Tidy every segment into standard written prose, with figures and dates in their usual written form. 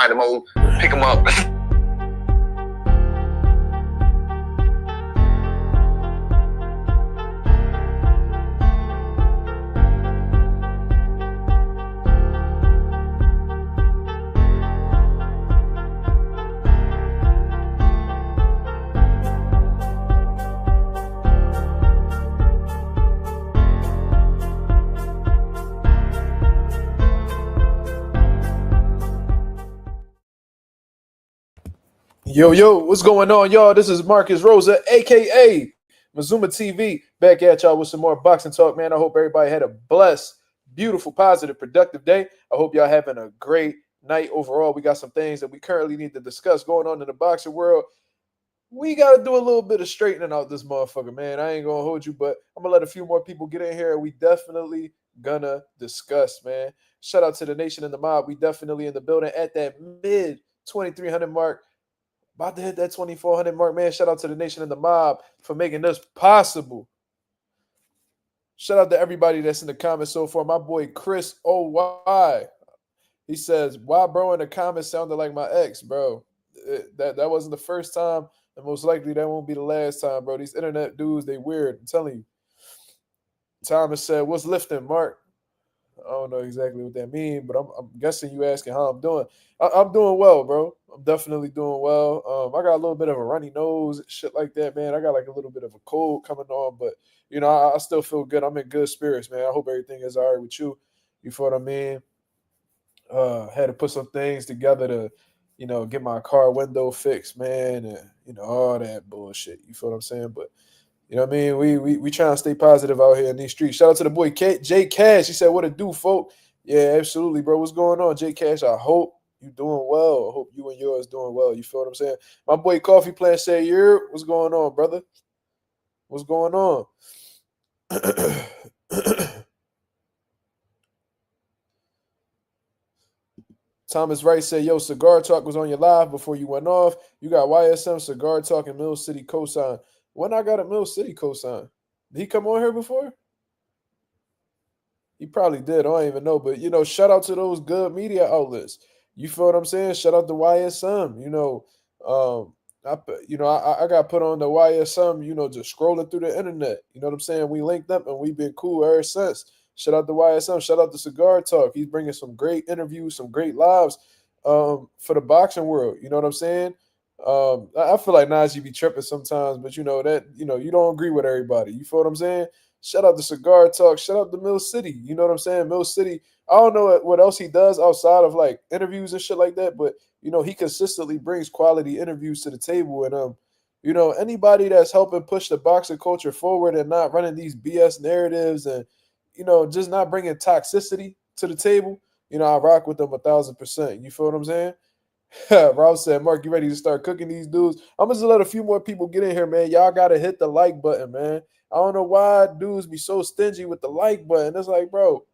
ride him over, pick him up. Yo, what's going on, y'all? This is Marcus Rosa, a.k.a. Mazuma TV, back at y'all with some more boxing talk, man. I hope everybody had a blessed, beautiful, positive, productive day. I hope y'all having a great night overall. We got some things that we currently need to discuss going on in the boxing world. We got to do a little bit of straightening out this motherfucker, man. I ain't going to hold you, but I'm going to let a few more people get in here, and we definitely gonna discuss, man. Shout out to the nation and the mob. We definitely in the building at that mid 2,300 mark. About to hit that 2,400 mark, man. Shout out to the nation and the mob for making this possible. Shout out to everybody that's in the comments so far. My boy Chris OY. He says, why bro in the comments sounded like my ex, bro? That wasn't the first time, and most likely that won't be the last time, bro. These internet dudes, they weird. I'm telling you. Thomas said, what's lifting, Mark? I don't know exactly what that means, but I'm guessing you asking how I'm doing. I'm doing well, bro. I'm definitely doing well. I got a little bit of a runny nose, shit like that, man. I got like a little bit of a cold coming on, but, you know, I still feel good. I'm in good spirits, man. I hope everything is all right with you. You feel what I mean? Had to put some things together to, you know, get my car window fixed, man, and, you know, all that bullshit. You feel what I'm saying? But, you know what I mean? We trying to stay positive out here in these streets. Shout out to the boy Jay Cash. He said, what it do, folk? Yeah, absolutely, bro. What's going on, Jay Cash? I hope you doing well. I hope you and yours doing well. You feel what I'm saying? My boy Coffee Plant said, what's going on, brother? What's going on? Thomas Wright said, yo, Cigar Talk was on your live before you went off. You got YSM, Cigar Talk, and Mill City cosign. When I got a Mill City cosign? Did he come on here before? He probably did. I don't even know. But, you know, shout out to those good media outlets. You feel what I'm saying? Shout out to YSM. You know, I got put on the YSM, you know, just scrolling through the internet. You know what I'm saying? We linked up and we've been cool ever since. Shout out to YSM. Shout out to Cigar Talk. He's bringing some great interviews, some great lives for the boxing world. You know what I'm saying? I feel like Najee be tripping sometimes, but you know that, you know, you don't agree with everybody. You feel what I'm saying? Shout out to Cigar Talk. Shout out to Mill City. You know what I'm saying? Mill City. I don't know what else he does outside of like interviews and shit like that, but you know, he consistently brings quality interviews to the table. And you know, anybody that's helping push the boxing culture forward and not running these BS narratives and, you know, just not bringing toxicity to the table, you know, I rock with them 1,000%. You feel what I'm saying? Rob said, Mark, you ready to start cooking these dudes? I'm just let a few more people get in here, man. Y'all gotta hit the like button, man. I don't know why dudes be so stingy with the like button. It's like, bro,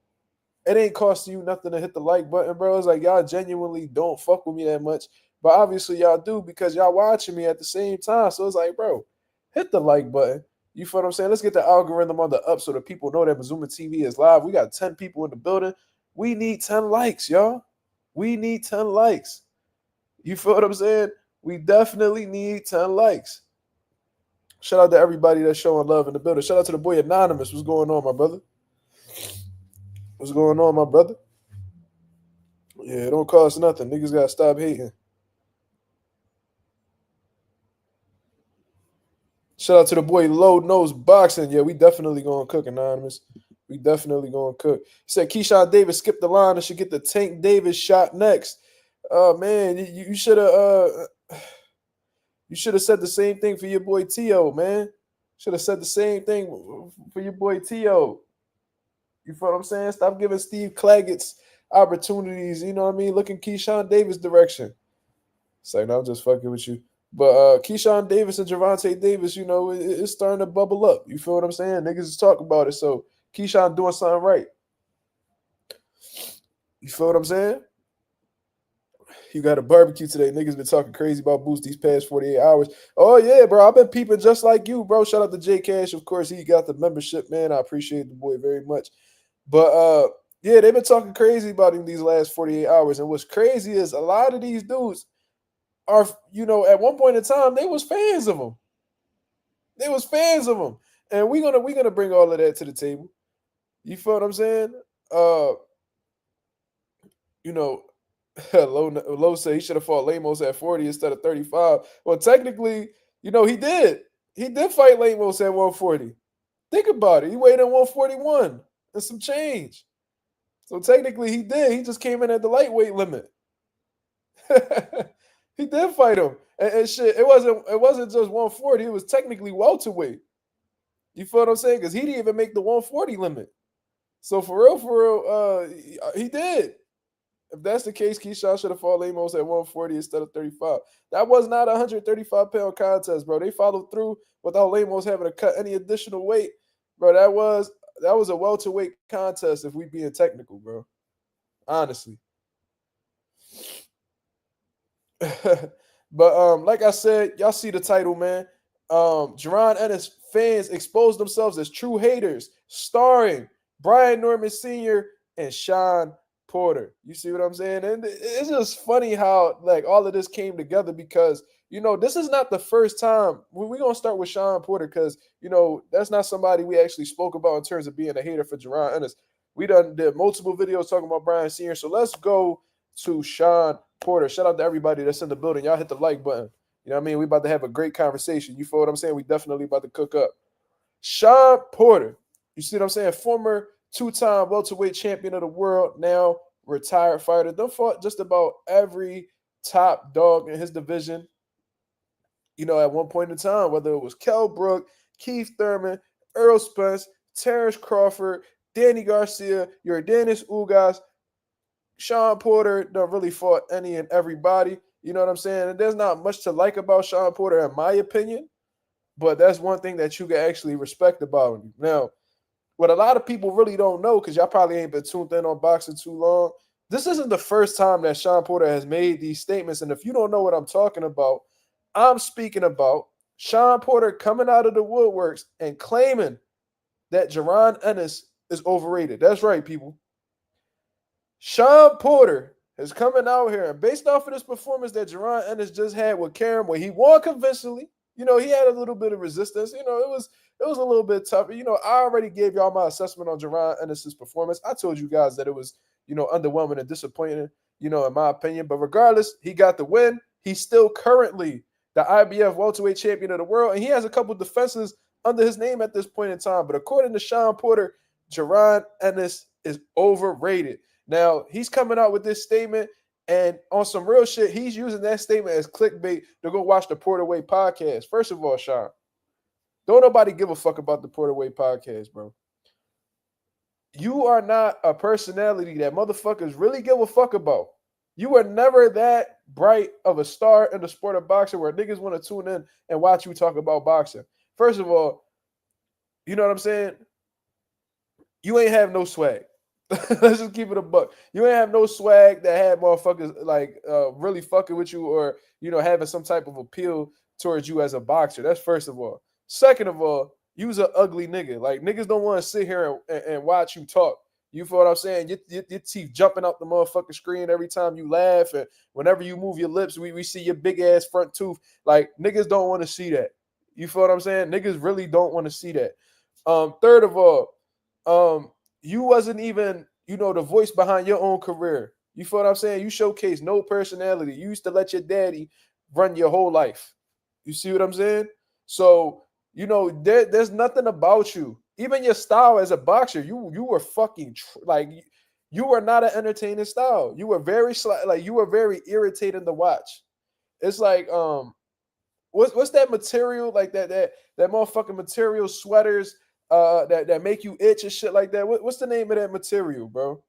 it ain't costing you nothing to hit the like button, bro. It's like y'all genuinely don't fuck with me that much. But obviously y'all do because y'all watching me at the same time. So it's like, bro, hit the like button. You feel what I'm saying? Let's get the algorithm on the up so that people know that Mazuma TV is live. We got 10 people in the building. We need 10 likes, y'all. We need 10 likes. You feel what I'm saying? We definitely need 10 likes. Shout out to everybody that's showing love in the building. Shout out to the boy Anonymous. What's going on, my brother? What's going on, my brother? Yeah, it don't cost nothing. Niggas got to stop hating. Shout out to the boy Low Nose Boxing. Yeah, we definitely going to cook, Anonymous. We definitely going to cook. He said Keyshawn Davis skipped the line and should get the Tank Davis shot next. Oh, man, you should have said the same thing for your boy T.O., man. Should have said the same thing for your boy T.O. You feel what I'm saying? Stop giving Steve Claggett's opportunities, you know what I mean? Look in Keyshawn Davis' direction. It's like, no, I'm just fucking with you. But Keyshawn Davis and Gervonta Davis, you know, it's starting to bubble up. You feel what I'm saying? Niggas is talking about it. So Keyshawn doing something right. You feel what I'm saying? You got a barbecue today. Niggas been talking crazy about Boost these past 48 hours. Oh, yeah, bro. I've been peeping just like you, bro. Shout out to J Cash. Of course, he got the membership, man. I appreciate the boy very much. But Yeah, they've been talking crazy about him these last 48 hours. And what's crazy is a lot of these dudes are, at one point in time, they was fans of him. They was fans of him. And we're gonna bring all of that to the table. You feel what I'm saying? Uh, you know, Low said he should have fought Lamos at 40 instead of 35. Well, technically, he did. He did fight Lamos at 140. Think about it. He weighed in 141 and some change. So technically he did. He just came in at the lightweight limit. He did fight him. And shit, it wasn't just 140, it was technically welterweight. You feel what I'm saying? Because he didn't even make the 140 limit. So for real, he did. If that's the case, Keyshawn should have fought Lemos at 140 instead of 35. That was not a 135-pound contest, bro. They followed through without Lemos having to cut any additional weight. Bro, that was a welterweight contest if we being technical, bro. Honestly. But like I said, y'all see the title, man. Jaron Ennis fans exposed themselves as true haters, starring Brian Norman Sr. and Shawn Porter. You see what I'm saying? And it's just funny how like all of this came together because this is not the first time. We're gonna start with Shawn Porter because that's not somebody we actually spoke about in terms of being a hater for Jaron Ennis. We did multiple videos talking about Brian Sr. So let's go to Shawn Porter. Shout out to everybody that's in the building. Y'all hit the like button. You know what I mean? We about to have a great conversation. You feel what I'm saying? We definitely about to cook up. Shawn Porter, you see what I'm saying? Former two-time welterweight champion of the world, now retired fighter. Done fought just about every top dog in his division. At one point in time, whether it was Kell Brook, Keith Thurman, Earl Spence, Terrence Crawford, Danny Garcia, Yordanis Ugas, Shawn Porter done really fought any and everybody. You know what I'm saying? And there's not much to like about Shawn Porter, in my opinion. But that's one thing that you can actually respect about him. Now, what a lot of people really don't know, because y'all probably ain't been tuned in on boxing too long, this isn't the first time that Shawn Porter has made these statements. And if you don't know what I'm talking about, I'm speaking about Shawn Porter coming out of the woodworks and claiming that Jaron Ennis is overrated. That's right, people. Shawn Porter is coming out here, and based off of this performance that Jaron Ennis just had with Karen, where he won convincingly, he had a little bit of resistance. It was a little bit tougher. I already gave y'all my assessment on Jaron Ennis's performance. I told you guys that it was, underwhelming and disappointing, in my opinion. But regardless, he got the win. He's still currently the IBF welterweight champion of the world, and he has a couple defenses under his name at this point in time. But according to Shawn Porter, Jaron Ennis is overrated. Now, he's coming out with this statement, and on some real shit, he's using that statement as clickbait to go watch the Porter Way podcast. First of all, Shawn, don't nobody give a fuck about the Porter Way podcast, bro. You are not a personality that motherfuckers really give a fuck about. You were never that bright of a star in the sport of boxing where niggas want to tune in and watch you talk about boxing. First of all, you know what I'm saying? You ain't have no swag. Let's just keep it a buck. You ain't have no swag that had motherfuckers like really fucking with you or having some type of appeal towards you as a boxer. That's first of all. Second of all, you was an ugly nigga. Like niggas don't want to sit here and watch you talk. You feel what I'm saying? Your teeth jumping out the motherfucking screen every time you laugh, and whenever you move your lips, we see your big ass front tooth. Like niggas don't want to see that. You feel what I'm saying? Niggas really don't want to see that. Third of all, you wasn't even, the voice behind your own career. You feel what I'm saying? You showcase no personality. You used to let your daddy run your whole life. You see what I'm saying? So, there's nothing about you. Even your style as a boxer, you were fucking you were not an entertaining style. You were very you were very irritating to watch. It's like what's that material like that motherfucking material sweaters that make you itch and shit like that. What's the name of that material, bro?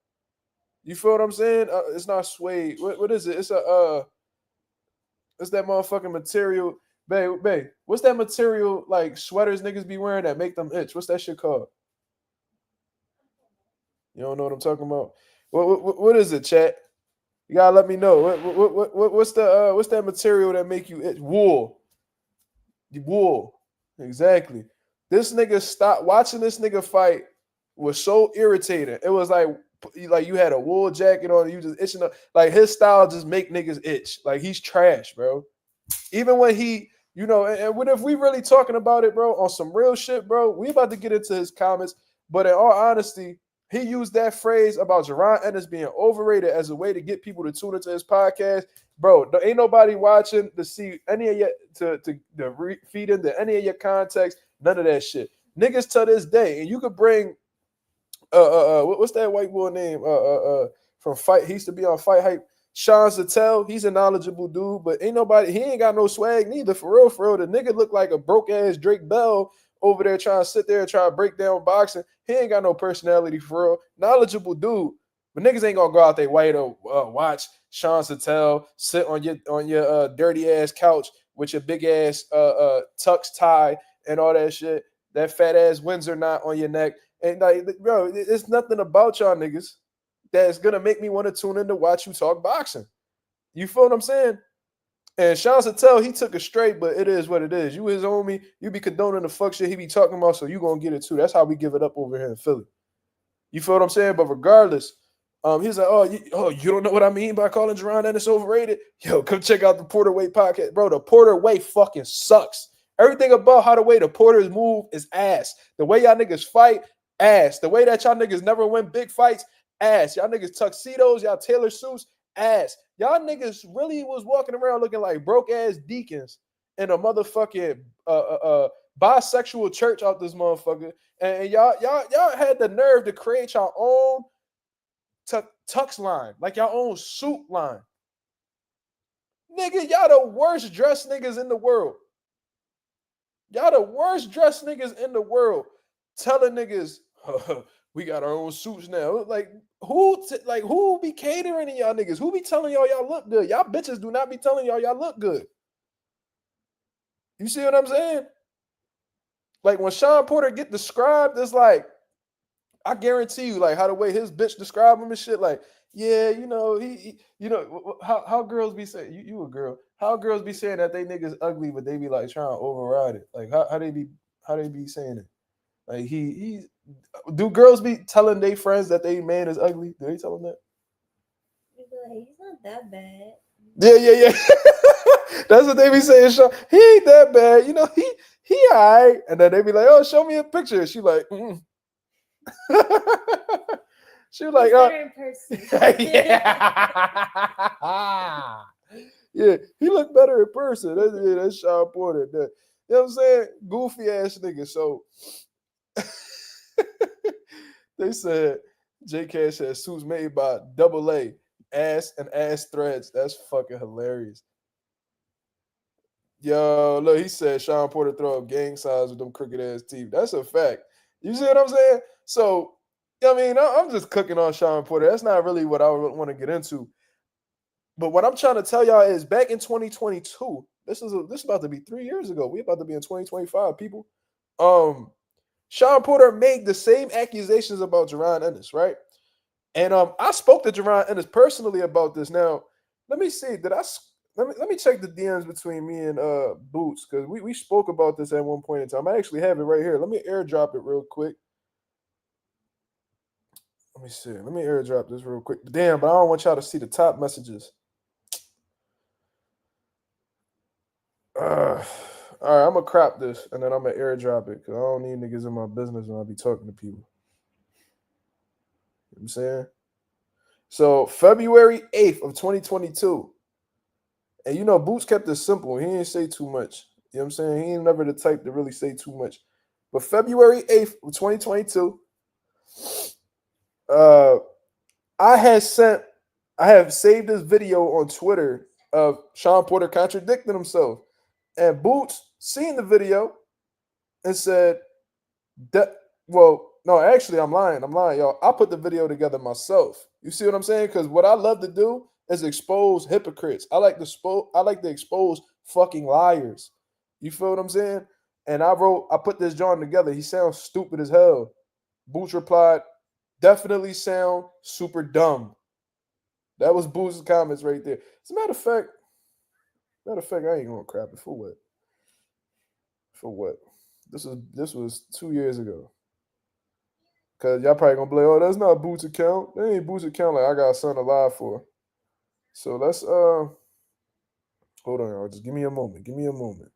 You feel what I'm saying? It's not suede. What is it? It's it's that motherfucking material. Babe, what's that material like sweaters niggas be wearing that make them itch? What's that shit called? You don't know what I'm talking about? What is it, chat? You gotta let me know. What's that material that make you itch? Wool. The wool. Exactly. This nigga stopped watching this nigga fight was so irritating. It was like like you had a wool jacket on, you just itching up. Like his style just make niggas itch. Like he's trash, bro. Even when he, and what if we really talking about it, bro, on some real shit, bro? We about to get into his comments, but in all honesty, he used that phrase about Jaron Ennis being overrated as a way to get people to tune into his podcast. Bro, there ain't nobody watching to see any of your feed into any of your context. None of that shit. Niggas to this day, and you could bring what's that white boy name? From Fight. He used to be on Fight Hype. Shawn Porter, he's a knowledgeable dude, but he ain't got no swag neither. For real, for real. The nigga look like a broke ass Drake Bell over there trying to sit there and try to break down boxing. He ain't got no personality for real. Knowledgeable dude, but niggas ain't gonna go out their way to watch Shawn Porter sit on your dirty ass couch with your big ass tux tie and all that shit. That fat ass Windsor knot on your neck. And like, bro, it's nothing about y'all niggas that's gonna make me want to tune in to watch you talk boxing. You feel what I'm saying? And Shawn Porter, he took it straight, but it is what it is. You his homie, you be condoning the fuck shit he be talking about, so you gonna get it too. That's how we give it up over here in Philly. You feel what I'm saying? But regardless, he's like, you don't know what I mean by calling Jaron Ennis overrated? Yo, come check out the Porter Way podcast. Bro, the Porter Way fucking sucks. Everything about how the way the Porters move is ass. The way y'all niggas fight, ass. The way that y'all niggas never win big fights, ass. Y'all niggas tuxedos, y'all tailor suits, ass. Y'all niggas really was walking around looking like broke ass deacons in a motherfucking bisexual church out this motherfucker. And y'all had the nerve to create your own tux line, like your own suit line. Nigga, y'all the worst dressed niggas in the world. Y'all the worst dressed niggas in the world. Telling niggas, we got our own suits now. Like, who be catering to y'all niggas? Who be telling y'all look good? Y'all bitches do not be telling y'all look good. You see what I'm saying? Like, when Shawn Porter get described, it's like, I guarantee you, like, how the way his bitch describe him and shit, like, yeah, he how girls be saying, you a girl, how girls be saying that they niggas ugly, but they be like trying to override it. Like, how they be saying it? Like, do girls be telling their friends that they man is ugly? Do they tell them that? He's not that bad. Yeah. That's what they be saying. He ain't that bad. He all right. And then they be like, oh, show me a picture. She like, she was like, better in person. Yeah, he looked better in person. That's Shawn Porter. You know what I'm saying? Goofy ass nigga. So they said J Cash has suits made by Double A, ass and ass threads. That's fucking hilarious. Yo, look, he said Shawn Porter throw up gang signs with them crooked ass teeth. That's a fact. You see what I'm saying? So, I mean, I'm just cooking on Shawn Porter. That's not really what I want to get into. But what I'm trying to tell y'all is back in 2022, this is about to be 3 years ago. We about to be in 2025, people. Shawn Porter made the same accusations about Jaron Ennis, right? And I spoke to Jaron Ennis personally about this. Now, let me see. Let me check the DMs between me and Boots, because we spoke about this at one point in time. I actually have it right here. Let me airdrop it real quick. Let me see. Let me airdrop this real quick. Damn, but I don't want y'all to see the top messages. All right, I'm gonna crop this and then I'm gonna airdrop it because I don't need niggas in my business when I be talking to people. You know what I'm saying? So February 8th of 2022. And Boots kept it simple. He didn't say too much. You know what I'm saying? He ain't never the type to really say too much. But February 8th of 2022, I have saved this video on Twitter of Shawn Porter contradicting himself. And Boots seen the video and said, no, actually, I'm lying, y'all. I put the video together myself. You see what I'm saying? Because what I love to do is expose hypocrites. I like to expose fucking liars. You feel what I'm saying? And I put this John together. He sounds stupid as hell. Boots replied, definitely sound super dumb. That was Boots' comments right there. As a matter of fact, I ain't gonna crap it. For what? For what? This was 2 years ago. Cause y'all probably gonna be like, oh, that's not Boots account. That ain't Boots account. Like I got something to lie for. So let's hold on, y'all. Just give me a moment. Give me a moment.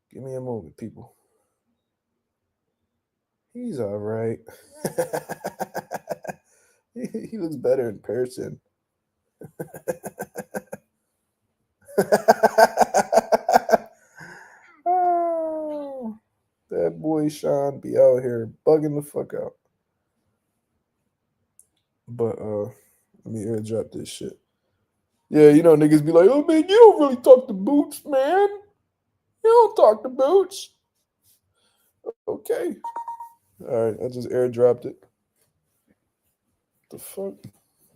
Give me a moment, people. He's all right. He looks better in person. Oh, that boy Shawn be out here bugging the fuck out. But let me airdrop this shit. Yeah, you know niggas be like, oh man, you don't really talk to Boots, man. You don't talk to Boots. Okay. Alright, I just airdropped it. The fuck?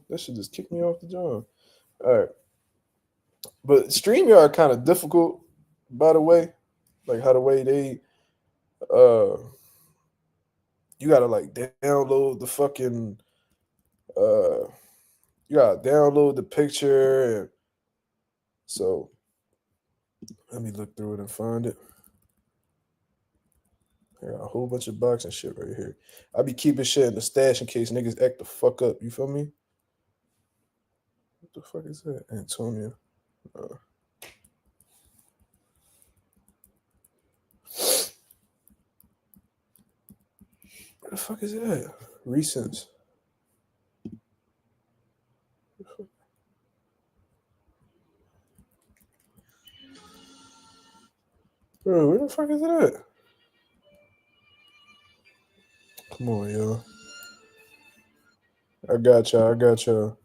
That shit just kicked me off the job. Alright. But StreamYard kind of difficult, by the way. Like how the way they you gotta like download the fucking you gotta download the picture and so let me look through it and find it. I got a whole bunch of boxing shit right here. I be keeping shit in the stash in case niggas act the fuck up. You feel me? What the fuck is that? Antonio. Where the fuck is that? Recents. Bro, where the fuck is it at? Come on, y'all. I got y'all. I got y'all.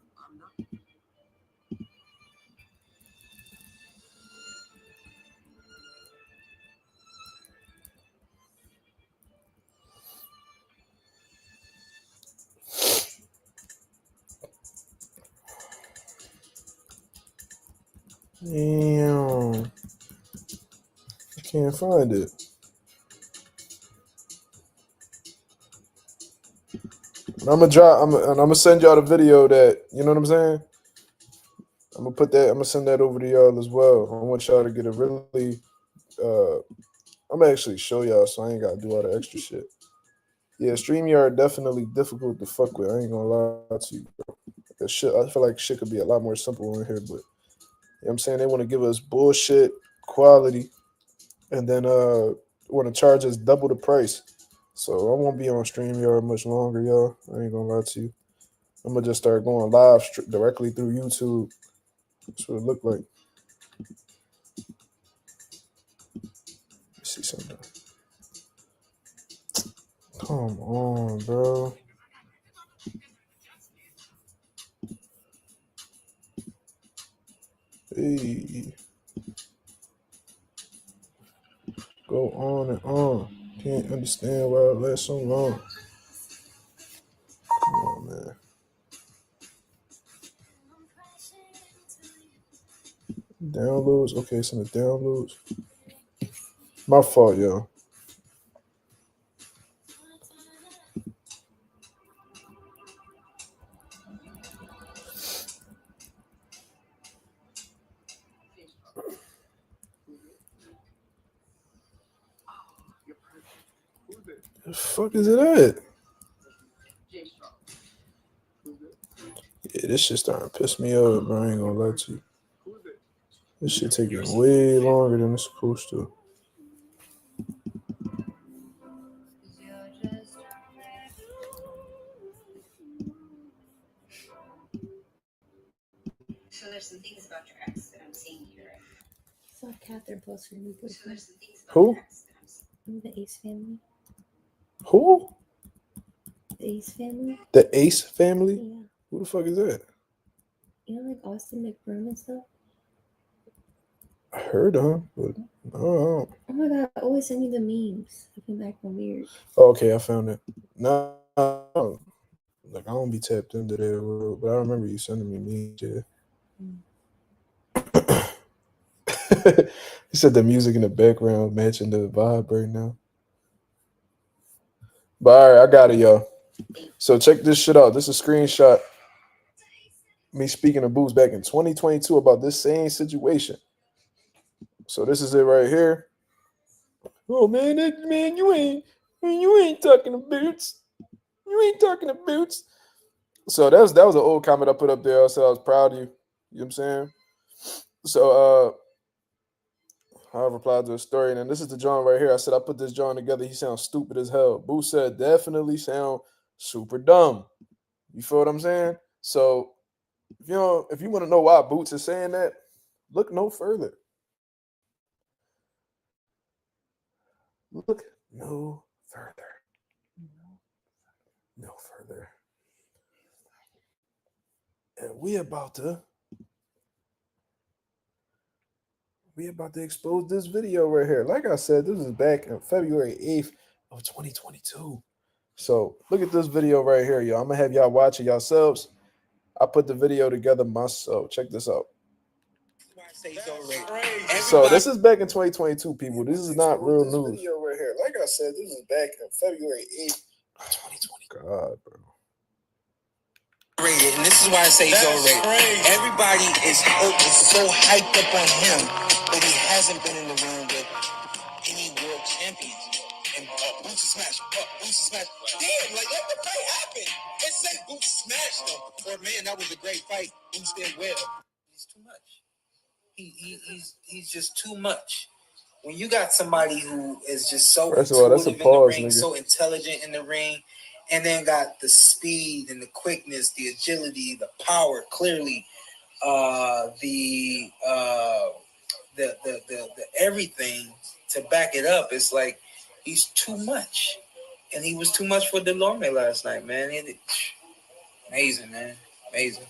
Damn. I can't find it. I'm gonna send y'all the video that, you know what I'm saying? I'm gonna put that, I'm gonna send that over to y'all as well. I want y'all to get a really I'm gonna actually show y'all so I ain't gotta do all the extra shit. Yeah, StreamYard definitely difficult to fuck with. I ain't gonna lie to you, bro. Shit, I feel like shit could be a lot more simple on here, but you know what I'm saying? They want to give us bullshit quality and then want to charge us double the price. So I won't be on StreamYard much longer, y'all. I ain't gonna lie to you. I'm gonna just start going live directly through YouTube. That's what it look like. Let's see something. Come on, bro. Hey. Go on and on. Can't understand why it lasts so long. Come on, man. Downloads. Okay, it's in the downloads. My fault, y'all. The fuck is it at? Yeah, this shit starting to piss me off, bro. I ain't gonna lie to you. This shit taking way longer than it's supposed to. So there's some things about your ex that I'm seeing here. I saw Catherine post from you. Who? The Ace family. Who? The Ace family? The Ace family? Yeah. Who the fuck is that? You know, like Austin McBroom and stuff? I heard of him, but I don't know. Oh my god, I always send you the memes. I've been back from weird. Oh, okay, I found it. No, like I don't be tapped into that world, but I remember you sending me memes, yeah. He said the music in the background matching the vibe right now. But all right, I got it, y'all. So check this shit out. This is a screenshot. Me speaking to Boots back in 2022 about this same situation. So this is it right here. Oh man, you ain't talking to Boots. You ain't talking to Boots. So that was an old comment I put up there. I said I was proud of you. You know what I'm saying? So I replied to a story, and then this is the John right here. I said I put this John together. He sounds stupid as hell. Boo said definitely sound super dumb. You feel what I'm saying? So if you want to know why Boots is saying that, look no further. Look no further. No further. And we about to expose this video right here. Like I said, this is back on February 8th of 2022. So look at this video right here, y'all. I'm gonna have y'all watch it yourselves. I put the video together myself. Check this out. So this is back in 2022, people. This is not real news. Video right here. Like I said, this is back on February 8th, 2020. God, bro. And this is why I say he's overrated. Everybody is so hyped up on him, but he hasn't been in the ring with any world champions. And Boots smash, Boots smash. Damn, like let the fight happen. And say Boots smashed him. Or man, that was a great fight. Boots did well. He's too much. He's just too much. When you got somebody who is just so intuitive in the ring, so intelligent in the ring, and then got the speed and the quickness, the agility, the power, clearly, the everything to back it up. It's like he's too much, and he was too much for Delorme last night, man. Amazing, man, amazing.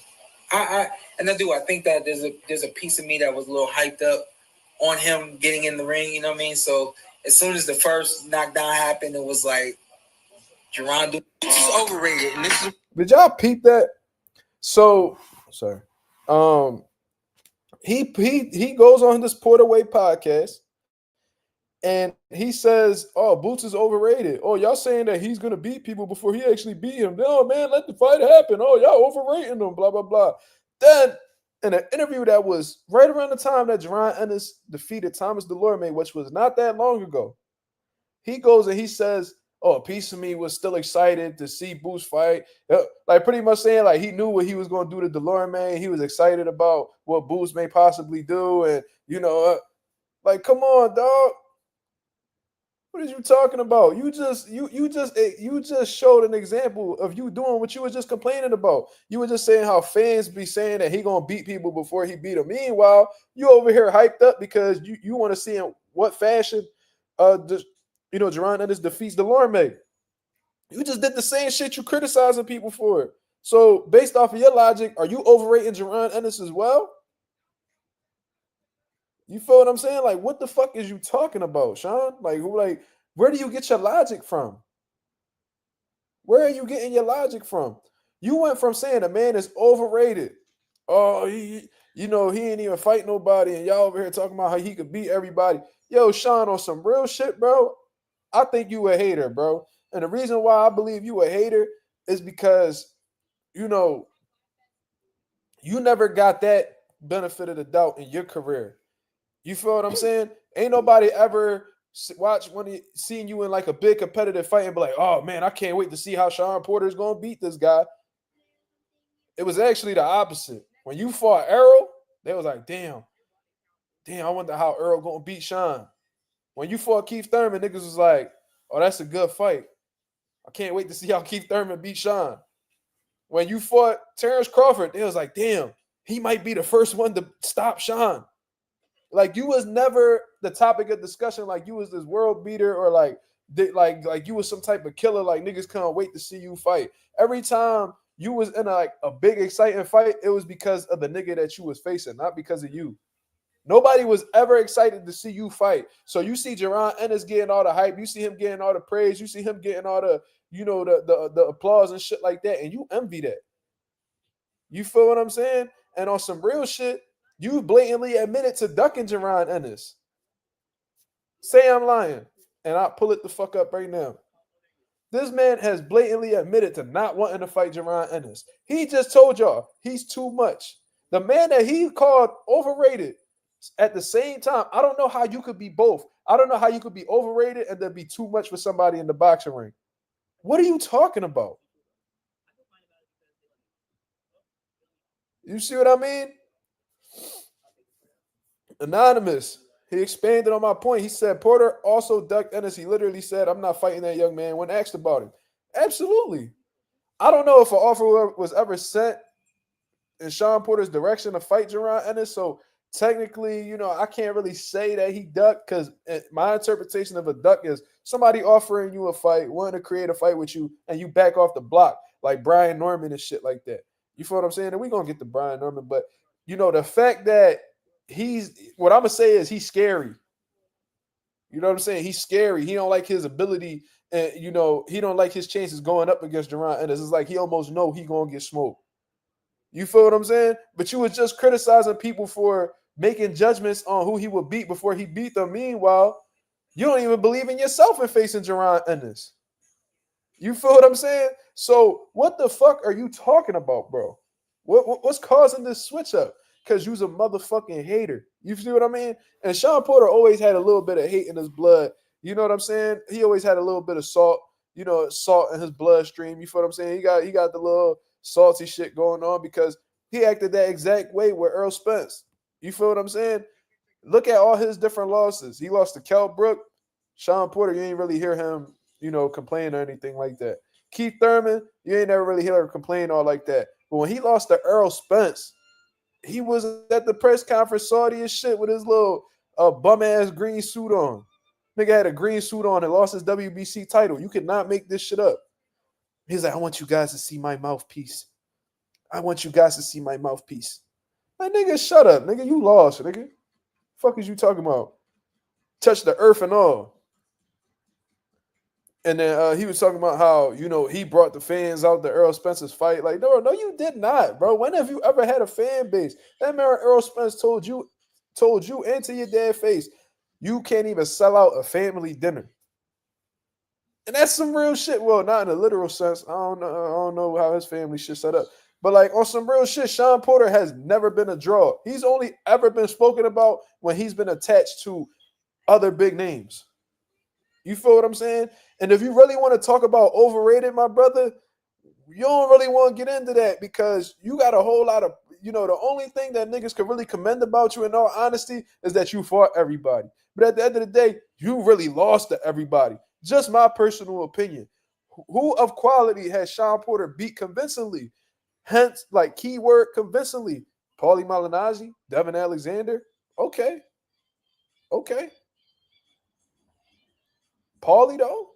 I think that there's a piece of me that was a little hyped up on him getting in the ring. You know what I mean? So as soon as the first knockdown happened, it was like Jaron, this is overrated. And this is... Did y'all peep that? So sorry. He goes on this Porterway podcast and he says, "Oh, Boots is overrated. Oh, y'all saying that he's gonna beat people before he actually beat him. No, man, let the fight happen. Oh, y'all overrating him, blah, blah, blah." Then in an interview that was right around the time that Jaron Ennis defeated Thomas Delorme, which was not that long ago, he goes and he says, "Oh, a piece of me was still excited to see Boots fight." Like pretty much saying like he knew what he was going to do to Delorme. He was excited about what Boots may possibly do. And, like, come on, dog. What are you talking about? You just showed an example of you doing what you were just complaining about. You were just saying how fans be saying that he gonna beat people before he beat them. Meanwhile, you over here hyped up because you want to see in what fashion Jaron Ennis defeats Delorme. You just did the same shit you criticizing people for. So based off of your logic, are you overrating Jaron Ennis as well? You feel what I'm saying? Like, what the fuck is you talking about, Shawn? Like, where do you get your logic from? Where are you getting your logic from? You went from saying a man is overrated. Oh, he ain't even fight nobody, and y'all over here talking about how he could beat everybody. Yo, Shawn, on some real shit, bro, I think you a hater, bro. And the reason why I believe you a hater is because, you never got that benefit of the doubt in your career. You feel what I'm saying? Ain't nobody ever seen you in like a big competitive fight and be like, "Oh man, I can't wait to see how Shawn Porter is gonna beat this guy." It was actually the opposite. When you fought Errol, they was like, damn, I wonder how Errol gonna beat Shawn. When you fought Keith Thurman, niggas was like, "Oh, that's a good fight. I can't wait to see how Keith Thurman beat Shawn." When you fought Terrence Crawford, they was like, damn, he might be the first one to stop Shawn. Like, you was never the topic of discussion. Like, you was this world beater or like you was some type of killer. Like, niggas can't wait to see you fight. Every time you was in a big exciting fight, it was because of the nigga that you was facing, not because of you. Nobody was ever excited to see you fight. So you see Jaron Ennis getting all the hype. You see him getting all the praise. You see him getting all the, the applause and shit like that. And you envy that. You feel what I'm saying? And on some real shit, you blatantly admitted to ducking Jaron Ennis. Say I'm lying, and I'll pull it the fuck up right now. This man has blatantly admitted to not wanting to fight Jaron Ennis. He just told y'all he's too much. The man that he called overrated at the same time, I don't know how you could be both. I don't know how you could be overrated and then be too much for somebody in the boxing ring. What are you talking about? You see what I mean? Anonymous. He expanded on my point. He said Porter also ducked Ennis. He literally said, I'm not fighting that young man when asked about him. Absolutely. I don't know if an offer was ever sent in Shawn Porter's direction to fight Jaron Ennis. So technically, I can't really say that he ducked because my interpretation of a duck is somebody offering you a fight, wanting to create a fight with you, and you back off the block like Brian Norman and shit like that. You feel what I'm saying? And we're going to get to Brian Norman. But, the fact that what I'm going to say is he's scary. You know what I'm saying? He's scary. He don't like his ability, and he don't like his chances going up against Jaron Ennis. It's like he almost know he gonna get smoked. You feel what I'm saying? But you was just criticizing people for making judgments on who he would beat before he beat them. Meanwhile, you don't even believe in yourself in facing Jaron Ennis. You feel what I'm saying? So what the fuck are you talking about, bro? What's causing this switch up? Because you's a motherfucking hater. You see what I mean? And Shawn Porter always had a little bit of hate in his blood. You know what I'm saying? He always had a little bit of salt, salt in his bloodstream. You feel what I'm saying? He got the little salty shit going on because he acted that exact way with Earl Spence. You feel what I'm saying? Look at all his different losses. He lost to Kell Brook. Shawn Porter, you ain't really hear him, complain or anything like that. Keith Thurman, you ain't never really hear him complain all like that. But when he lost to Earl Spence, he was at the press conference salty as shit with his little bum-ass green suit on. Nigga had a green suit on and lost his WBC title. You could not make this shit up. He's like, I want you guys to see my mouthpiece. I want you guys to see my mouthpiece. Like, nigga, shut up. Nigga, you lost, nigga. Fuck is you talking about? Touch the earth and all. And then he was talking about how, he brought the fans out to Earl Spence's fight. Like, no, you did not, bro. When have you ever had a fan base? That man Earl Spence told you and to your dad's face, you can't even sell out a family dinner. And that's some real shit. Well, not in a literal sense. I don't know how his family shit set up. But like on some real shit, Shawn Porter has never been a draw. He's only ever been spoken about when he's been attached to other big names. You feel what I'm saying? And if you really want to talk about overrated, my brother, you don't really want to get into that because you got a whole lot of, the only thing that niggas can really commend about you in all honesty is that you fought everybody. But at the end of the day, you really lost to everybody. Just my personal opinion. Who of quality has Shawn Porter beat convincingly? Hence, like keyword convincingly. Paulie Malignaggi, Devin Alexander. Okay. Paulie though?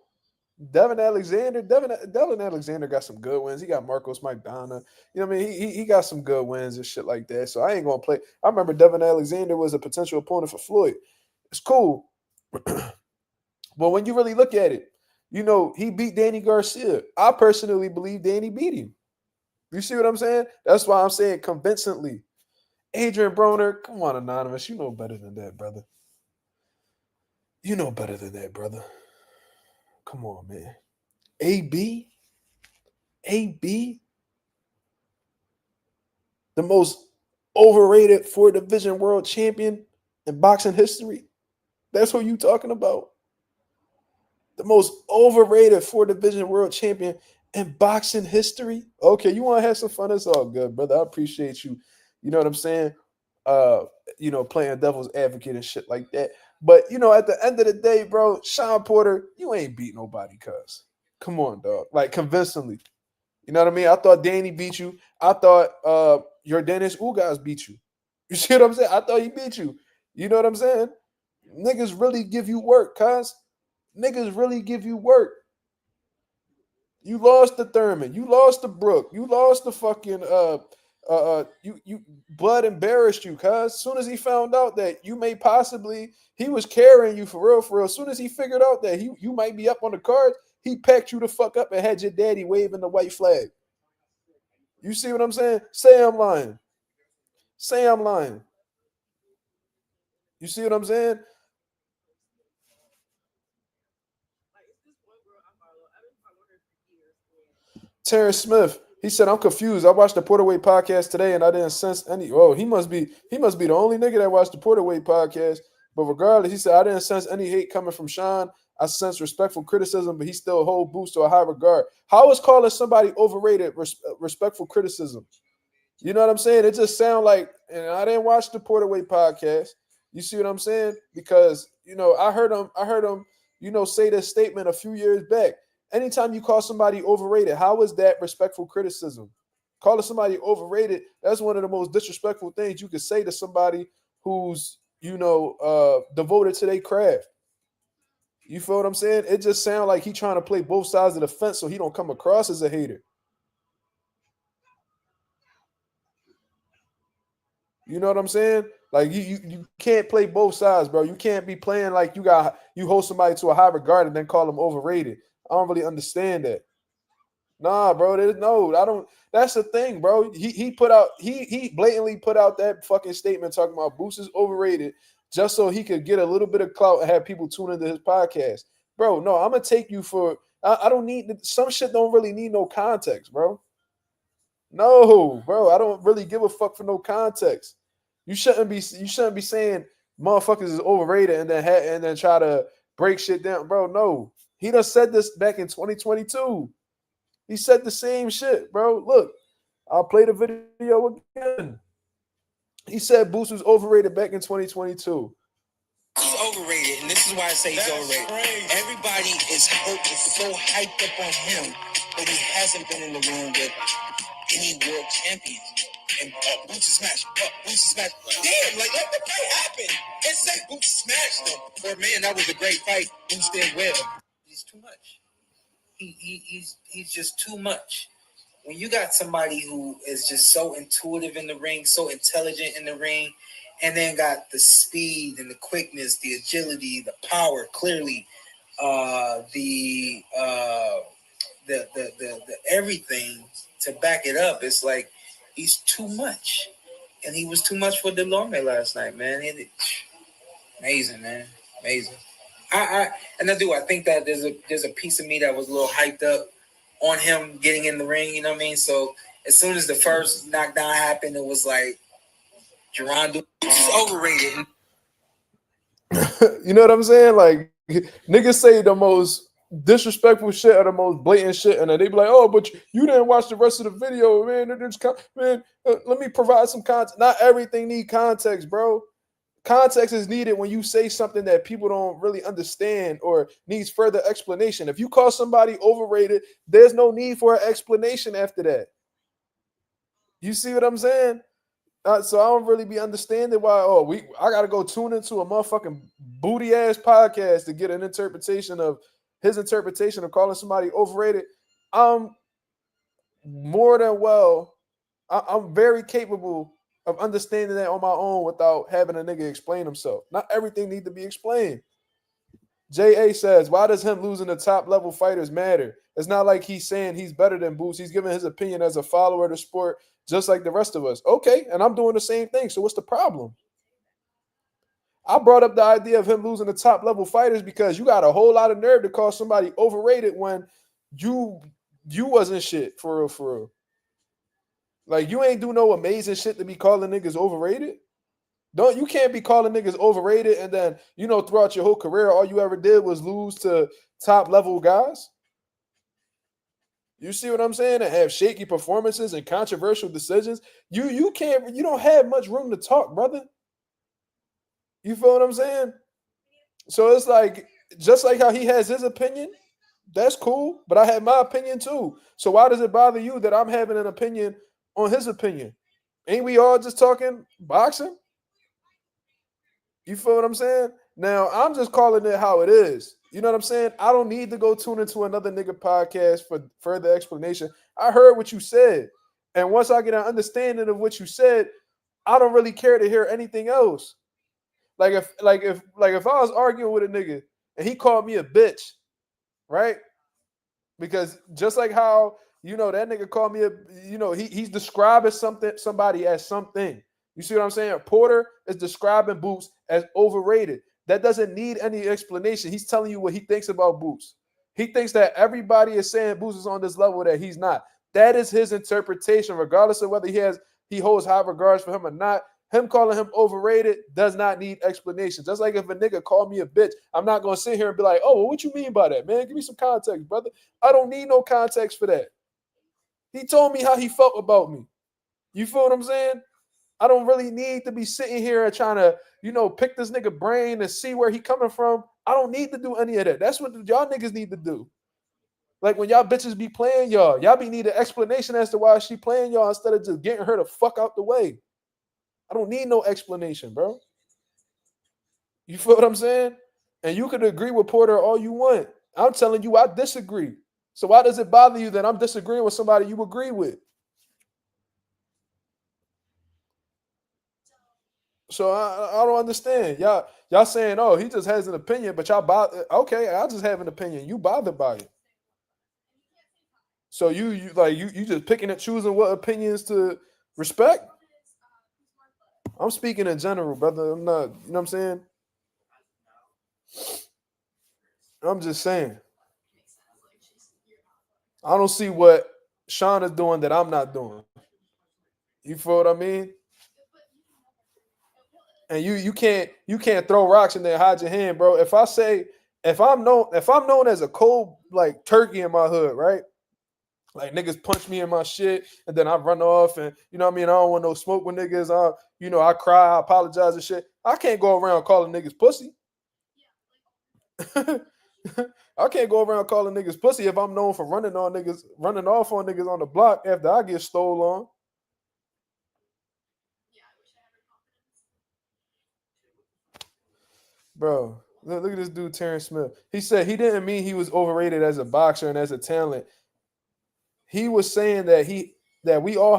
Devin Alexander got some good wins. He got Marcos Maidana. You know what I mean? He got some good wins and shit like that. So I ain't gonna play. I remember Devin Alexander was a potential opponent for Floyd. It's cool. But when you really look at it, he beat Danny Garcia. I personally believe Danny beat him. You see what I'm saying? That's why I'm saying convincingly. Adrian Broner, come on, Anonymous. You know better than that, brother. You know better than that, brother. Come on, man. AB, the most overrated 4-division world champion in boxing history. That's who you talking about. The most overrated 4-division world champion in boxing history. Okay, you want to have some fun? It's all good, brother. I appreciate you. You know what I'm saying? Playing devil's advocate and shit like that. But, at the end of the day, bro, Shawn Porter, you ain't beat nobody, cuz. Come on, dog. Like, convincingly. You know what I mean? I thought Danny beat you. I thought your Dennis Ugas beat you. You see what I'm saying? I thought he beat you. You know what I'm saying? Niggas really give you work, cuz. Niggas really give you work. You lost to Thurman. You lost to Brook. You lost to fucking you Blood embarrassed you, cuz. As soon as he found out that you may possibly, he was carrying you for real. As soon as he figured out that you might be up on the card, he packed you the fuck up and had your daddy waving the white flag. You see what I'm saying? Say I'm lying. Say I'm lying. You see what I'm saying? Terrence Smith, he said, I'm confused. I watched the Porterweight podcast today and I didn't sense any. Oh, he must be the only nigga that watched the Porterweight podcast. But regardless, he said, I didn't sense any hate coming from Shawn. I sense respectful criticism, but he still hold Boots to a high regard. How is calling somebody overrated respectful criticism? You know what I'm saying? It just sound like, and I didn't watch the Porterway podcast. You see what I'm saying? Because I heard him, say this statement a few years back. Anytime you call somebody overrated, how is that respectful criticism? Calling somebody overrated, that's one of the most disrespectful things you could say to somebody who's, devoted to their craft. You feel what I'm saying? It just sounds like he trying to play both sides of the fence so he don't come across as a hater. You know what I'm saying? Like you can't play both sides, bro. You can't be playing like you hold somebody to a high regard and then call them overrated. I don't really understand that. Nah, bro. No, I don't. That's the thing, bro. He blatantly put out that fucking statement talking about Boots is overrated just so he could get a little bit of clout and have people tune into his podcast. Bro, no, I'm gonna take you for. I don't need some shit. Don't really need no context, bro. No, bro. I don't really give a fuck for no context. You shouldn't be saying motherfuckers is overrated and then try to break shit down, bro. No, he done said this back in 2022. He said the same shit, bro. Look, I'll play the video again. He said Boost was overrated back in 2022. He's overrated, and this is why I say he's overrated. Crazy. Everybody is so hyped up on him, but he hasn't been in the room with any world champions. And Boots smashed. Boots smashed. Damn, like let the fight happen. And say Boots smashed him. For man, that was a great fight. Boots did well. He's too much. He's just too much. When you got somebody who is just so intuitive in the ring, so intelligent in the ring, and then got the speed and the quickness, the agility, the power, clearly, the everything to back it up, it's like he's too much, and he was too much for Delorme last night, man. Amazing, man, amazing. I think that there's a piece of me that was a little hyped up on him getting in the ring, you know what I mean? So as soon as the first knockdown happened, it was like Jaron is overrated. You know what I'm saying? Like niggas say the most disrespectful shit or the most blatant shit, and then they be like, "Oh, but you didn't watch the rest of the video, man." Let me provide some context. Not everything need context, bro. Context is needed when you say something that people don't really understand or needs further explanation. If you call somebody overrated, there's no need for an explanation after that. You see what I'm saying? So I don't really be understanding why. I gotta go tune into a motherfucking booty ass podcast to get an interpretation of his interpretation of calling somebody overrated. I'm more than well. I'm very capable of understanding that on my own without having a nigga explain himself. Not everything need to be explained. J.A. says, why does him losing the top level fighters matter? It's not like he's saying he's better than Boots. He's giving his opinion as a follower of the sport, just like the rest of us. Okay, and I'm doing the same thing. So what's the problem? I brought up the idea of him losing the top level fighters because you got a whole lot of nerve to call somebody overrated when you wasn't shit, for real, for real. Like, you ain't do no amazing shit to be calling niggas overrated. You can't be calling niggas overrated and then, throughout your whole career, all you ever did was lose to top level guys. You see what I'm saying? And have shaky performances and controversial decisions. You don't have much room to talk, brother. You feel what I'm saying? So it's like, just like how he has his opinion, that's cool, but I have my opinion too. So why does it bother you that I'm having an opinion on his opinion? Ain't we all just talking boxing? You feel what I'm saying? Now, I'm just calling it how it is. You know what I'm saying? I don't need to go tune into another nigga podcast for further explanation. I heard what you said. And once I get an understanding of what you said, I don't really care to hear anything else. Like if I was arguing with a nigga and he called me a bitch, right? Because just like how, that nigga called me he's describing somebody as something. You see what I'm saying? Porter is describing Boots as overrated. That doesn't need any explanation. He's telling you what he thinks about Boots. He thinks that everybody is saying Boots is on this level that he's not. That is his interpretation, regardless of whether he holds high regards for him or not. Him calling him overrated does not need explanation. Just like if a nigga called me a bitch, I'm not going to sit here and be like, oh, well, what you mean by that, man? Give me some context, brother. I don't need no context for that. He told me how he felt about me. You feel what I'm saying? I don't really need to be sitting here and trying to, pick this nigga brain and see where he coming from. I don't need to do any of that. That's what y'all niggas need to do. Like when y'all bitches be playing y'all be need an explanation as to why she playing y'all instead of just getting her the fuck out the way. I don't need no explanation, bro. You feel what I'm saying? And you could agree with Porter all you want. I'm telling you, I disagree. So why does it bother you that I'm disagreeing with somebody you agree with? So I don't understand. Y'all saying, oh, he just has an opinion, but y'all bother. Okay, I just have an opinion. You bothered by it. So you just picking and choosing what opinions to respect? I'm speaking in general, brother. I'm not, you know what I'm saying? I'm just saying. I don't see what Shawn is doing that I'm not doing. You feel what I mean? And you can't throw rocks and then hide your hand, bro. If I'm known as a cold like turkey in my hood, right? Like niggas punch me in my shit, and then I run off, and you know what I mean. I don't want no smoke with niggas. I cry, I apologize and shit. I can't go around calling niggas pussy. I can't go around calling niggas pussy if I'm known for running off on niggas on the block after I get stole on. Bro, look at this dude, Terrence Smith. He said he didn't mean he was overrated as a boxer and as a talent. He was saying that we all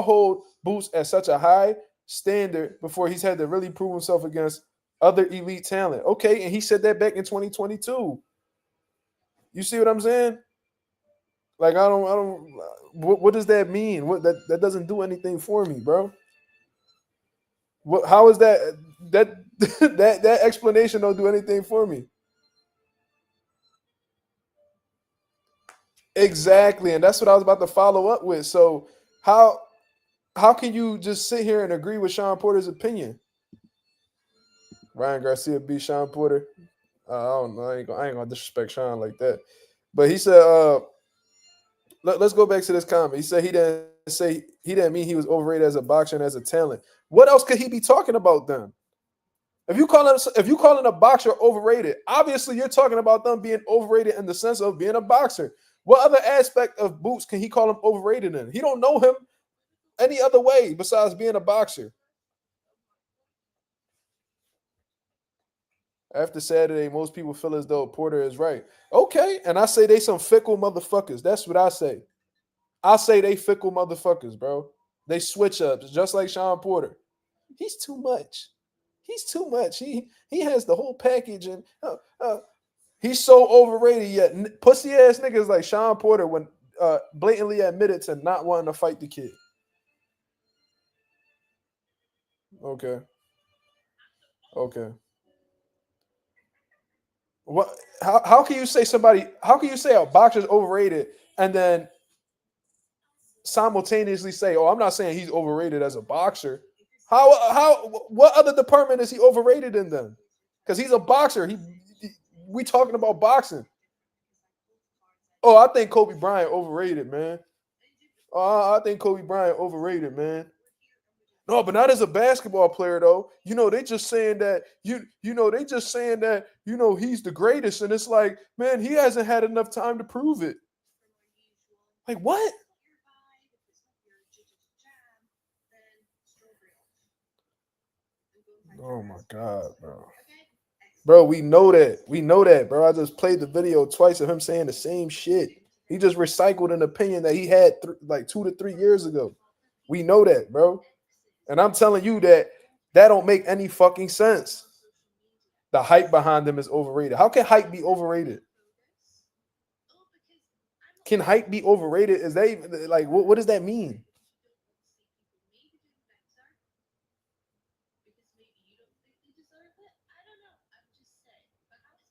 hold Boots at such a high standard before he's had to really prove himself against other elite talent. Okay, and he said that back in 2022. You see what I'm saying? Like I don't. What does that mean? What that doesn't do anything for me, bro. How is that that explanation don't do anything for me? Exactly, and that's what I was about to follow up with. So how can you just sit here and agree with Shawn Porter's opinion? Ryan Garcia beat Shawn Porter. I don't know. I ain't gonna disrespect Shawn like that. But he said, let's go back to this comment. He said he didn't mean he was overrated as a boxer and as a talent. What else could he be talking about then? If you calling a boxer overrated, obviously you're talking about them being overrated in the sense of being a boxer. What other aspect of Boots can he call him overrated in? He don't know him any other way besides being a boxer. After Saturday, most people feel as though Porter is right. Okay, and I say they some fickle motherfuckers. That's what I say. I say they fickle motherfuckers, bro. They switch ups, just like Shawn Porter. He's too much. He's too much. He has the whole package, and he's so overrated. Yet pussy ass niggas like Shawn Porter when blatantly admitted to not wanting to fight the kid. Okay. Okay. What? How can you say somebody? How can you say a boxer's overrated and then simultaneously say, "Oh, I'm not saying he's overrated as a boxer." How? What other department is he overrated in then? Because he's a boxer. We talking about boxing. Oh, I think Kobe Bryant overrated, man. Oh, I think Kobe Bryant overrated, man. No, but not as a basketball player though. They just saying that they just saying that he's the greatest, and it's like, man, he hasn't had enough time to prove it. Like what? Oh my god, bro. Bro, we know that. We know that, bro. I just played the video twice of him saying the same shit. He just recycled an opinion that he had like 2 to 3 years ago. We know that, bro. And I'm telling you that don't make any fucking sense. The hype behind them is overrated. How can hype be overrated? Can hype be overrated? Is that even like what does that mean?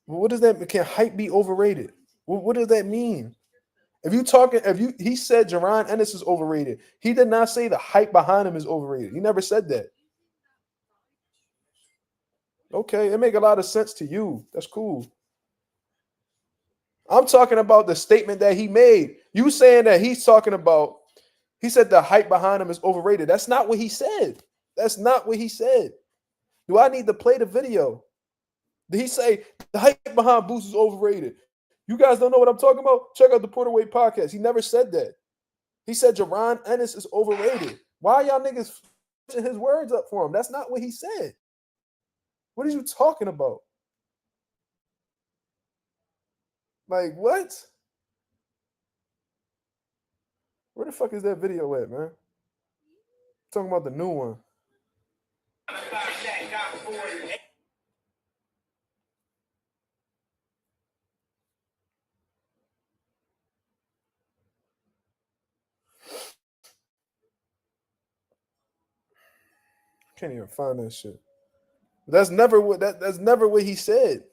What does that? Can hype be overrated? What does that mean? He said Jaron Ennis is overrated. He did not say the hype behind him is overrated. He never said that. Okay, it make a lot of sense to you. That's cool. I'm talking about the statement that he made. You saying that he's talking about He said the hype behind him is overrated. That's not what he said. That's not what he said. Do I need to play the video? Did he say the hype behind Boots is overrated? You guys don't know what I'm talking about? Check out the Porter Way podcast. He never said that. He said Jaron Ennis is overrated. Why are y'all niggas switching his words up for him? That's not what he said. What are you talking about? Like, what? Where the fuck is that video at, man? Talking about the new one. Can't even find that shit. That's never what he said.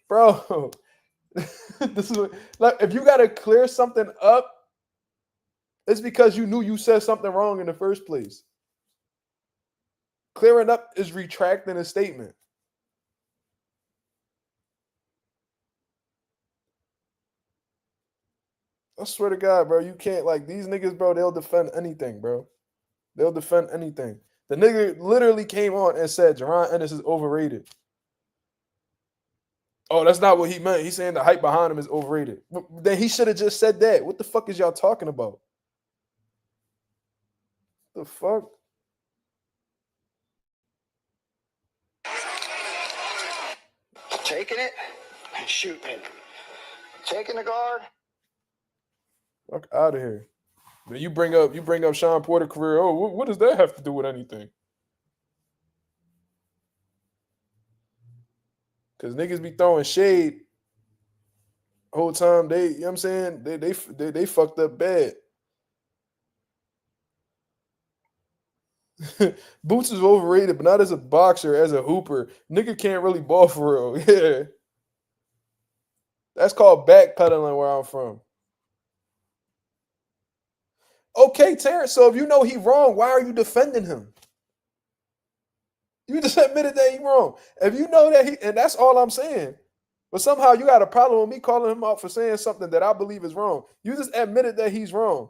Bro, this is what, like, if you gotta clear something up, it's because you knew you said something wrong in the first place. Clearing up is retracting a statement. I swear to God, bro, you can't, like, these niggas, bro, they'll defend anything, bro. They'll defend anything. The nigga literally came on and said Jaron Ennis is overrated. Oh, that's not what he meant. He's saying the hype behind him is overrated. Then he should have just said that. What the fuck is y'all talking about? The fuck? Taking it and shooting it. Taking the guard. Fuck out of here. Then you bring up Shawn Porter career. Oh, what does that have to do with anything? Because niggas be throwing shade the whole time. They, you know what I'm saying? They fucked up bad. Boots is overrated, but not as a boxer, as a hooper. Nigga can't really ball for real. Yeah. That's called backpedaling where I'm from. Okay, Terrence, so if you know he wrong, why are you defending him? You just admitted that he wrong. If you know that and that's all I'm saying. But somehow you got a problem with me calling him out for saying something that I believe is wrong. You just admitted that he's wrong.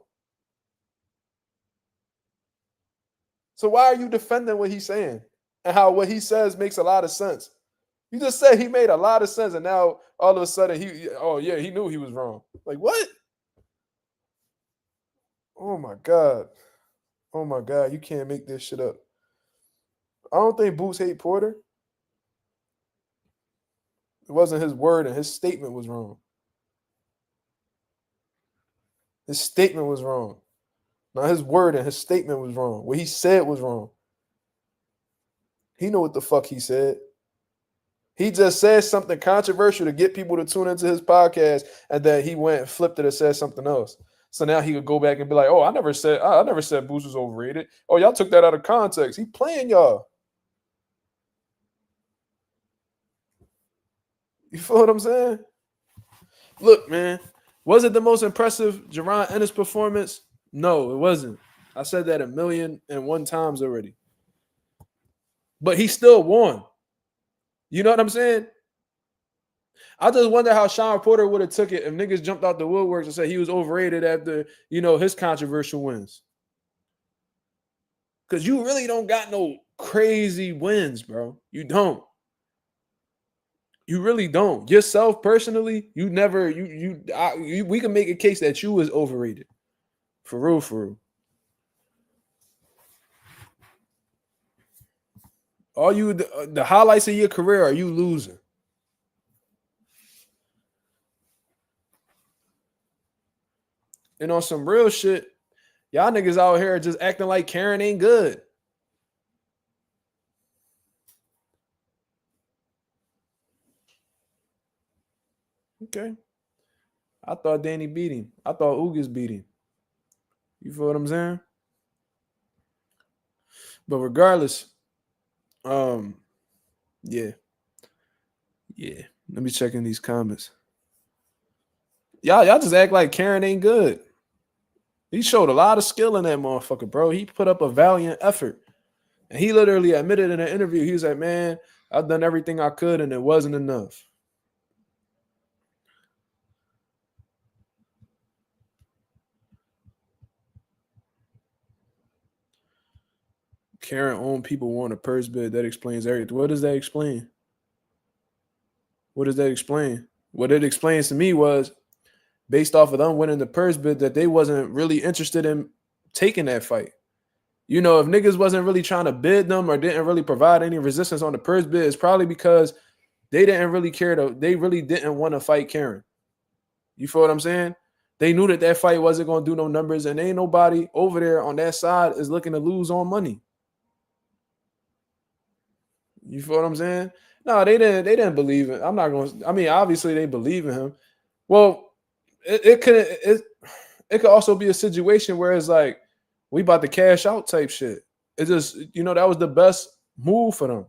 So why are you defending what he's saying and how what he says makes a lot of sense? You just said he made a lot of sense, and now all of a sudden he knew he was wrong. Like, what? Oh my God. Oh my God, you can't make this shit up. I don't think Boots hate Porter. It wasn't his word, and his statement was wrong. His statement was wrong. Not his word, and his statement was wrong. What he said was wrong. He knew what the fuck he said. He just said something controversial to get people to tune into his podcast, and then he went and flipped it and said something else. So now he could go back and be like, "Oh, I never said Boots was overrated. Oh, y'all took that out of context. He playing y'all." You feel what I'm saying? Look, man, was it the most impressive Jaron Ennis performance? No, it wasn't. I said that 1,000,001 times already. But he still won. You know what I'm saying? I just wonder how Shawn Porter would have took it if niggas jumped out the woodworks and said he was overrated after, his controversial wins. Because you really don't got no crazy wins, bro. You don't. You really don't. Yourself personally, you never, we can make a case that you was overrated. For real, for real. All you, the highlights of your career are you losing. And on some real shit, y'all niggas out here just acting like Karen ain't good. Okay. I thought Danny beat him. I thought Ugas beat him. You feel what I'm saying? But regardless, yeah. Let me check in these comments. Y'all just act like Karen ain't good. He showed a lot of skill in that motherfucker, bro. He put up a valiant effort. And he literally admitted in an interview, he was like, "Man, I've done everything I could and it wasn't enough." Karen owned people want a purse bid. That explains everything. What does that explain? What does that explain? What it explains to me was based off of them winning the purse bid that they wasn't really interested in taking that fight. You know, if niggas wasn't really trying to bid them or didn't really provide any resistance on the purse bid, it's probably because they didn't really care they really didn't want to fight Karen. You feel what I'm saying? They knew that fight wasn't going to do no numbers, and ain't nobody over there on that side is looking to lose on money. You feel what I'm saying? No, they didn't believe it. I'm not going to, I mean, obviously they believe in him. Well, it could also be a situation where it's like, we about to cash out type shit. It just, you know, that was the best move for them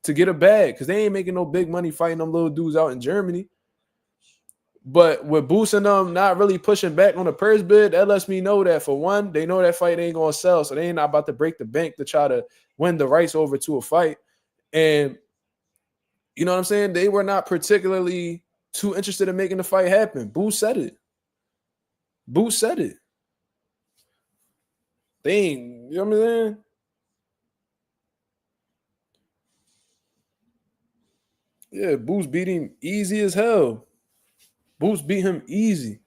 to get a bag because they ain't making no big money fighting them little dudes out in Germany. But with boosting them not really pushing back on the purse bid, that lets me know that for one, they know that fight ain't gonna sell, so they ain't not about to break the bank to try to win the rights over to a fight. And you know what I'm saying? They were not particularly too interested in making the fight happen. Boost said it. Boost said it. They ain't, you know what I'm saying? Yeah, Boost beat him easy as hell. Boost beat him easy.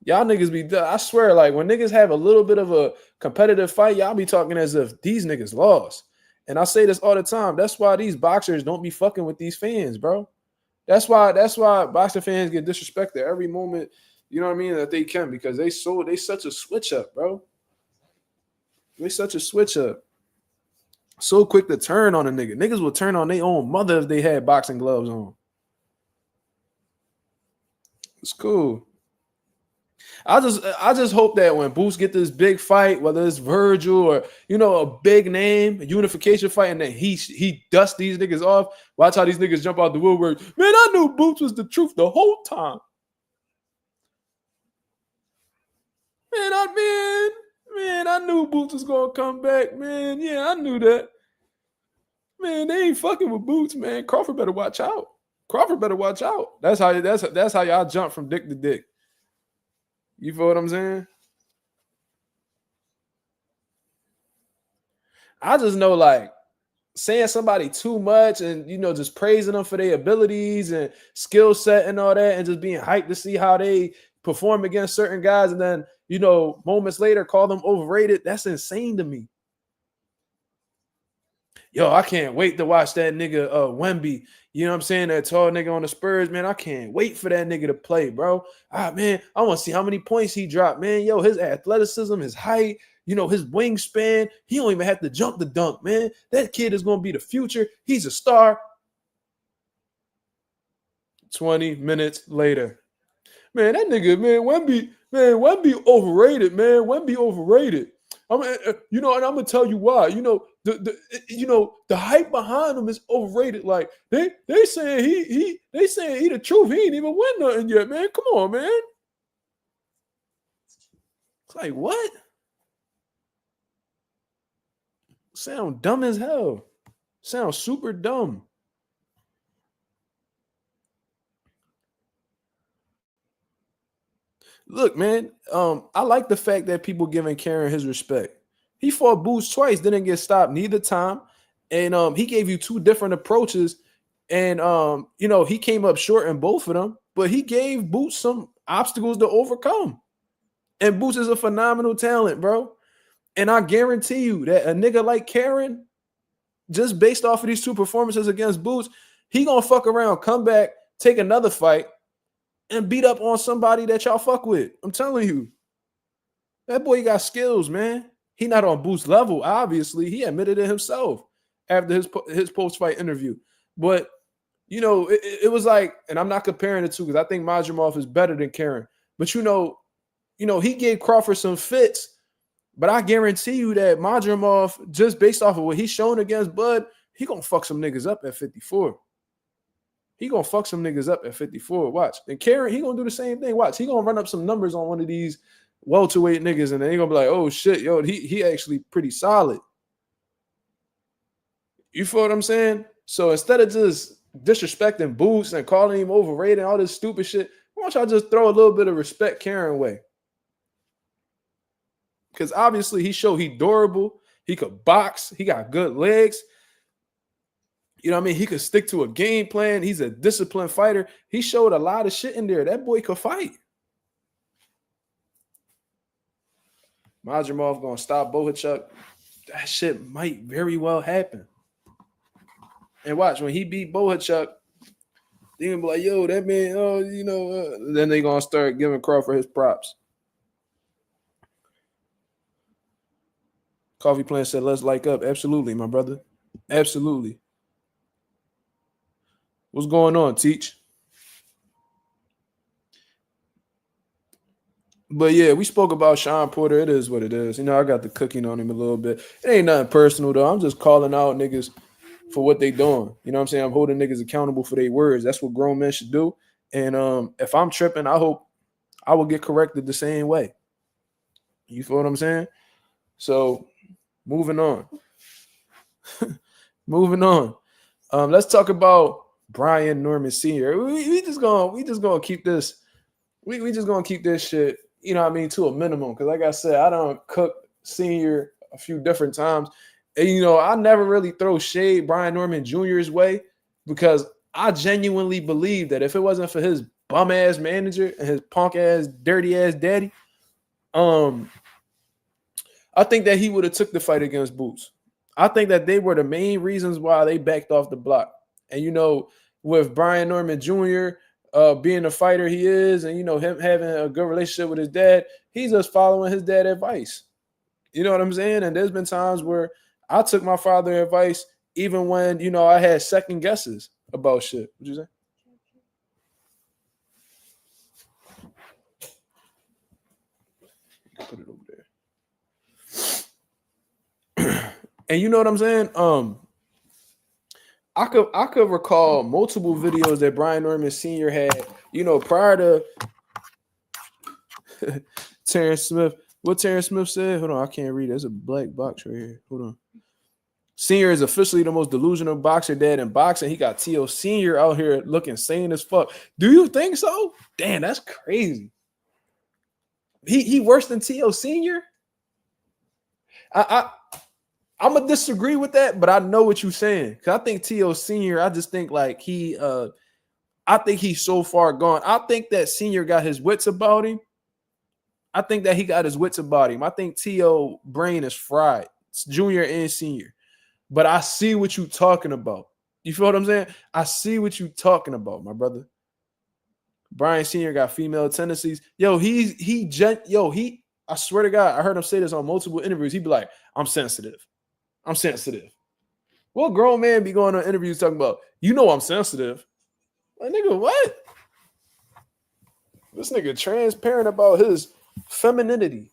Y'all niggas be, I swear, like when niggas have a little bit of a competitive fight, y'all be talking as if these niggas lost. And I say this all the time. That's why these boxers don't be fucking with these fans, bro. That's why boxing fans get disrespected every moment, you know what I mean, that they can, because they such a switch up, bro. They such a switch up. So quick to turn on a nigga. Niggas will turn on their own mother if they had boxing gloves on. It's cool. I just hope that when Boost get this big fight, whether it's Virgil or, you know, a big name, a unification fight, and then he dusts these niggas off. Watch how these niggas jump out the woodwork. Man, I knew Boost was the truth the whole time. Man, I knew Boots was gonna come back, man. Yeah, I knew that. Man, they ain't fucking with Boots, man. Crawford better watch out. Crawford better watch out. That's how y'all jump from dick to dick. You feel what I'm saying? I just know, like, saying somebody too much and, you know, just praising them for their abilities and skill set and all that and just being hyped to see how they perform against certain guys and then, you know, moments later call them overrated. That's insane to me. Yo, I can't wait to watch that nigga Wemby. You know what I'm saying? That tall nigga on the Spurs, man. I can't wait for that nigga to play, bro. Man, I want to see how many points he dropped, man. Yo, his athleticism, his height, you know, his wingspan. He don't even have to jump the dunk, man. That kid is going to be the future. He's a star. 20 minutes later. Man, that nigga, Wemby overrated, man. Wemby overrated. You know, and I'm gonna tell you why. You know, the hype behind him is overrated. Like they saying he the truth. He ain't even win nothing yet, man. Come on, man. It's like what? Sound dumb as hell. Sound super dumb. Look, man, I like the fact that people giving Karen his respect. He fought Boots twice, didn't get stopped neither time. And he gave you two different approaches. And, you know, he came up short in both of them, but he gave Boots some obstacles to overcome. And Boots is a phenomenal talent, bro. And I guarantee you that a nigga like Karen, just based off of these two performances against Boots, he gonna fuck around, come back, take another fight, and beat up on somebody that y'all fuck with. I'm telling you. That boy got skills, man. He not on Boost level, obviously. He admitted it himself after his post-fight interview. But, you know, it was like, and I'm not comparing the two because I think Mazumov is better than Karen. But, you know, he gave Crawford some fits. But I guarantee you that Mazumov, just based off of what he's shown against Bud, he going to fuck some niggas up at 54. He gonna fuck some niggas up at 54. Watch. And Karen, he gonna do the same thing. Watch. He gonna run up some numbers on one of these welterweight niggas, and then he gonna be like, oh shit, yo, he actually pretty solid. You feel what I'm saying? So instead of just disrespecting Boots and calling him overrated and all this stupid shit, why don't y'all just throw a little bit of respect Karen way? Because obviously he showed he durable. He could box. He got good legs. You know what I mean? He could stick to a game plan. He's a disciplined fighter. He showed a lot of shit in there. That boy could fight. Mazumov gonna stop Bohachuk. That shit might very well happen. And watch, when he beat Bohachuk, they gonna be like, yo, that man, then they gonna start giving Crawford his props. Coffee Plant said, let's like up. Absolutely, my brother. Absolutely. What's going on, Teach? But yeah, we spoke about Shawn Porter. It is what it is. You know, I got the cooking on him a little bit. It ain't nothing personal, though. I'm just calling out niggas for what they doing. You know what I'm saying? I'm holding niggas accountable for their words. That's what grown men should do. And if I'm tripping, I hope I will get corrected the same way. You feel what I'm saying? So, moving on. Moving on. Let's talk about Brian Norman Sr. We just gonna keep this. We just gonna keep this shit, you know what I mean, to a minimum. Because like I said, I done cooked Senior a few different times. And, you know, I never really throw shade Brian Norman Jr.'s way because I genuinely believe that if it wasn't for his bum-ass manager and his punk-ass, dirty-ass daddy, I think that he would have took the fight against Boots. I think that they were the main reasons why they backed off the block. And, you know, with Brian Norman Jr., being the fighter he is, and, you know, him having a good relationship with his dad, he's just following his dad's advice. You know what I'm saying? And there's been times where I took my father's advice even when, you know, I had second guesses about shit. What'd you say? Put it over there. And you know what I'm saying? I could recall multiple videos that Brian Norman Sr. had, you know, prior to Terrence Smith. What Terrence Smith said? Hold on, I can't read it. There's a black box right here. Hold on. Senior is officially the most delusional boxer dead in boxing. He got T.O. Senior out here looking sane as fuck. Do you think so? Damn, that's crazy. He worse than T.O. Senior? I'm gonna disagree with that, but I know what you're saying. Cause I think T.O. Senior, I just think like I think he's so far gone. I think that Senior got his wits about him. I think that he got his wits about him. I think T.O. brain is fried. It's Junior and Senior. But I see what you're talking about. You feel what I'm saying? I see what you're talking about, my brother. Brian Senior got female tendencies. I swear to God, I heard him say this on multiple interviews. He'd be like, I'm sensitive. I'm sensitive. What grown man be going on interviews talking about, you know I'm sensitive? Like, nigga, what? This nigga transparent about his femininity.